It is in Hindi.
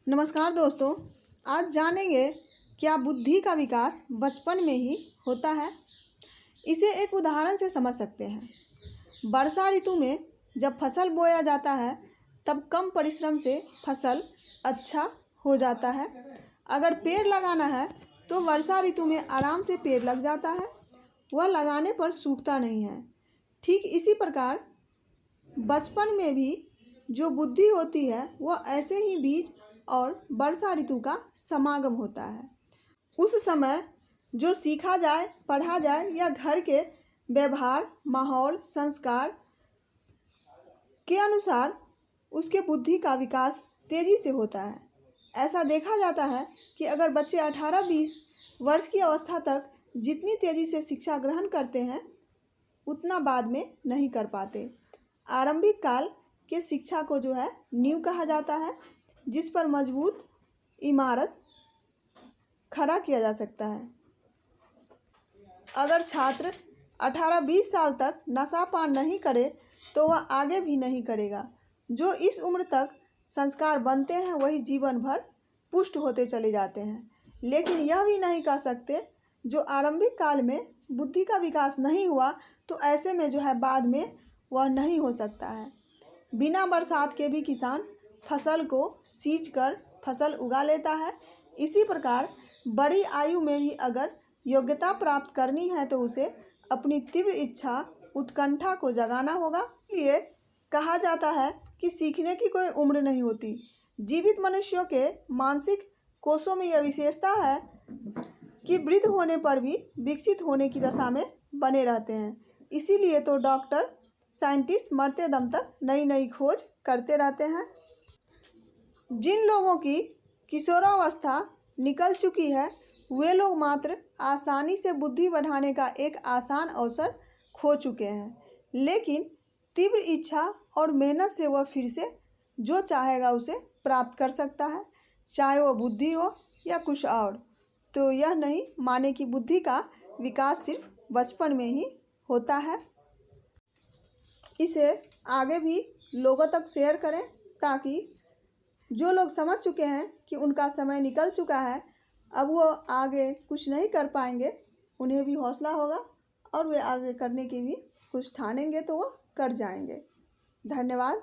नमस्कार दोस्तों, आज जानेंगे क्या बुद्धि का विकास बचपन में ही होता है। इसे एक उदाहरण से समझ सकते हैं। वर्षा ऋतु में जब फसल बोया जाता है तब कम परिश्रम से फसल अच्छा हो जाता है। अगर पेड़ लगाना है तो वर्षा ऋतु में आराम से पेड़ लग जाता है, वह लगाने पर सूखता नहीं है। ठीक इसी प्रकार बचपन में भी जो बुद्धि होती है वह ऐसे ही बीज और वर्षा ऋतु का समागम होता है। उस समय जो सीखा जाए, पढ़ा जाए या घर के व्यवहार, माहौल, संस्कार के अनुसार उसके बुद्धि का विकास तेजी से होता है। ऐसा देखा जाता है कि अगर बच्चे 18-20 वर्ष की अवस्था तक जितनी तेजी से शिक्षा ग्रहण करते हैं उतना बाद में नहीं कर पाते। आरंभिक काल के शिक्षा को नींव कहा जाता है, जिस पर मजबूत इमारत खड़ा किया जा सकता है। अगर छात्र 18-20 साल तक नशा पान नहीं करे तो वह आगे भी नहीं करेगा। जो इस उम्र तक संस्कार बनते हैं वही जीवन भर पुष्ट होते चले जाते हैं। लेकिन यह भी नहीं कह सकते जो आरंभिक काल में बुद्धि का विकास नहीं हुआ तो ऐसे में बाद में वह नहीं हो सकता है। बिना बरसात के भी किसान फसल को सींच कर फसल उगा लेता है। इसी प्रकार बड़ी आयु में भी अगर योग्यता प्राप्त करनी है तो उसे अपनी तीव्र इच्छा, उत्कंठा को जगाना होगा। इसलिए कहा जाता है कि सीखने की कोई उम्र नहीं होती। जीवित मनुष्यों के मानसिक कोषों में यह विशेषता है कि वृद्ध होने पर भी विकसित होने की दशा में बने रहते हैं। इसीलिए तो डॉक्टर, साइंटिस्ट मरते दम तक नई नई खोज करते रहते हैं। जिन लोगों की किशोरावस्था निकल चुकी है वे लोग मात्र आसानी से बुद्धि बढ़ाने का एक आसान अवसर खो चुके हैं। लेकिन तीव्र इच्छा और मेहनत से वह फिर से जो चाहेगा उसे प्राप्त कर सकता है, चाहे वह बुद्धि हो या कुछ और। तो यह नहीं माने कि बुद्धि का विकास सिर्फ बचपन में ही होता है। इसे आगे भी लोगों तक शेयर करें ताकि जो लोग समझ चुके हैं कि उनका समय निकल चुका है, अब वो आगे कुछ नहीं कर पाएंगे, उन्हें भी हौसला होगा और वे आगे करने की भी कुछ ठानेंगे तो वो कर जाएंगे। धन्यवाद।